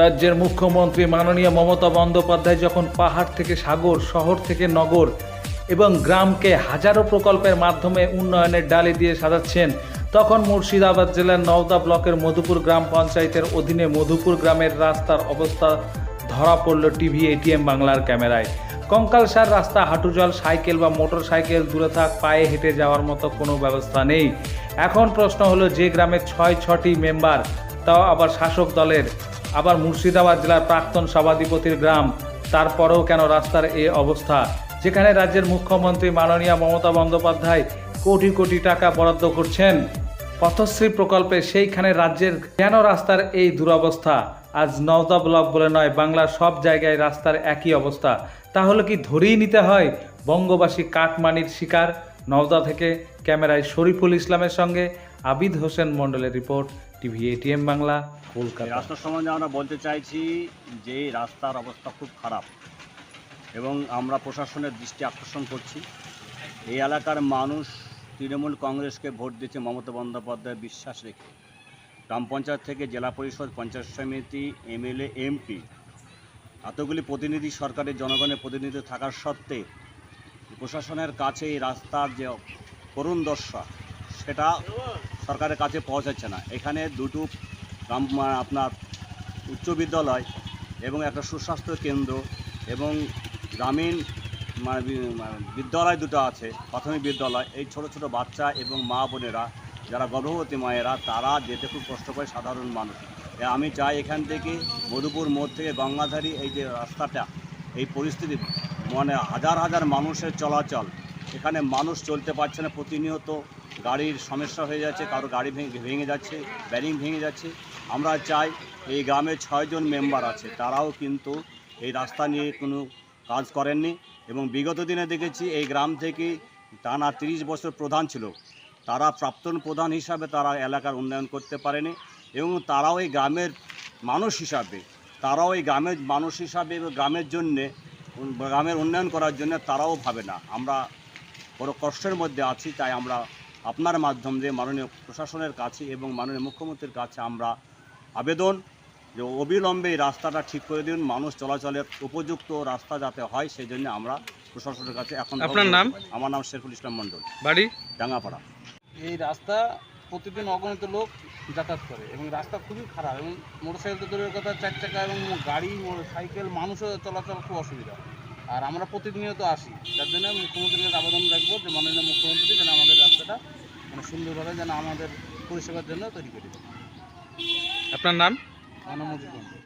রাজ্যের মুখ্যমন্ত্রী মাননীয় মমতা বন্দ্যোপাধ্যায় যখন পাহাড় থেকে সাগর, শহর থেকে নগর এবং গ্রামকে হাজারো প্রকল্পের মাধ্যমে উন্নয়নের ডালি দিয়ে সাজাচ্ছেন, তখন মুর্শিদাবাদ জেলার নওদা ব্লকের মধুপুর গ্রাম পঞ্চায়েতের অধীনে মধুপুর গ্রামের রাস্তার অবস্থা ধরা পড়ল টিভি এটিএম বাংলার ক্যামেরায়। কঙ্কালসার রাস্তা, হাঁটু জল, সাইকেল বা মোটর সাইকেল দূরে থাক, পায়ে হেঁটে যাওয়ার মতো কোনো ব্যবস্থা নেই। এখন প্রশ্ন হলো, যে গ্রামের ছয়টি মেম্বার, তাও আবার শাসক দলের, আবার মুর্শিদাবাদ জেলার প্রাক্তন সভাধিপতির গ্রাম, তারপরেও কেন রাস্তার এই অবস্থা? যেখানে রাজ্যের মুখ্যমন্ত্রী মাননীয় মমতা বন্দ্যোপাধ্যায় কোটি কোটি টাকা বরাদ্দ করছেন পথশ্রী প্রকল্পে, সেইখানে রাজ্যের কেন রাস্তার এই দুরবস্থা? আজ নওদা ব্লক বলে নয়, বাংলার সব জায়গায় রাস্তার একই অবস্থা। তাহলে কি ধরেই নিতে হয় বঙ্গবাসী কাটমানির শিকার? নওদা থেকে ক্যামেরায় শরীফুল ইসলামের সঙ্গে আবিদ হোসেন মণ্ডলের report, TV ATM Bangla, Kolkata. রাস্তার সম্বন্ধে আমরা বলতে চাইছি যে এই রাস্তার অবস্থা খুব খারাপ এবং আমরা প্রশাসনের দৃষ্টি আকর্ষণ করছি। এই এলাকার মানুষ তৃণমূল কংগ্রেসকে ভোট দিচ্ছে মমতা বন্দ্যোপাধ্যায় বিশ্বাস রেখে। গ্রাম পঞ্চায়েত থেকে জেলা পরিষদ, পঞ্চায়েত সমিতি, এমএলএ, এমপি, এতগুলি প্রতিনিধি, সরকারের জনগণের প্রতিনিধি থাকার সত্ত্বে প্রশাসনের কাছে এই রাস্তার যে করুণ দশা সেটা সরকারের কাছে পৌঁছাচ্ছে না। এখানে দুটো আপনার উচ্চ বিদ্যালয় এবং একটা সুস্বাস্থ্য কেন্দ্র এবং গ্রামীণ বিদ্যালয় দুটো আছে, প্রাথমিক বিদ্যালয়। এই ছোট ছোট বাচ্চা এবং মা বোনেরা যারা গর্ভবতী মায়েরা, তারা যেতে খুব কষ্ট করে সাধারণ মানুষ। আমি চাই এখান থেকে মধুপুর মোড় থেকে গঙ্গাধারী এই যে রাস্তাটা, এই পরিস্থিতি হাজার হাজার মানুষের চলাচল, এখানে মানুষ চলতে পারছে না, প্রতিনিয়ত গাড়ির সমস্যা হয়ে যাচ্ছে, কারো গাড়ি ভেঙে যাচ্ছে, ব্যারিং ভেঙে যাচ্ছে। আমরা চাই, এই গ্রামে 6 জন মেম্বার আছে, তারাও কিন্তু এই রাস্তা নিয়ে কোনো কাজ করেননি এবং বিগত দিনে দেখেছি এই গ্রাম থেকে টানা 30 বছর প্রধান ছিল, তারা প্রাক্তন প্রধান হিসাবে তারা এলাকার উন্নয়ন করতে পারেনি এবং তারাও এই গ্রামের মানুষ হিসাবে এবং গ্রামের জন্যে, গ্রামের উন্নয়ন করার জন্য তারাও ভাবে না। আমরা বড় কষ্টের মধ্যে আছি। তাই আমরা আপনার মাধ্যম দিয়ে মাননীয় প্রশাসনের কাছে এবং মাননীয় মুখ্যমন্ত্রীর কাছে আমরা আবেদন যে অবিলম্বে এই রাস্তাটা ঠিক করে দিন, মানুষ চলাচলের উপযুক্ত রাস্তা যাতে হয়, সেই জন্য আমরা প্রশাসনের কাছে এখন। আপনার নাম? আমার নাম শরীফুল ইসলাম মণ্ডল, বাড়ি ডাঙ্গাপাড়া। এই রাস্তা প্রতিদিন অগণিত লোক যাতায়াত করে এবং রাস্তা খুবই খারাপ এবং মোটরসাইকেল তো দূরের কথা, 4 চাকা এবং গাড়ি, সাইকেল, মানুষও চলাচল খুব অসুবিধা। আর আমরা প্রতিনিয়ত আসি, যার জন্য মুখ্যমন্ত্রীর কাছে আবেদন রাখবো যে মাননীয় মুখ্যমন্ত্রী যেন আমাদের রাস্তাটা সুন্দরভাবে যেন আমাদের পরিষেবার জন্য তৈরি করে দেয়। আপনার নাম? মানব মজুর।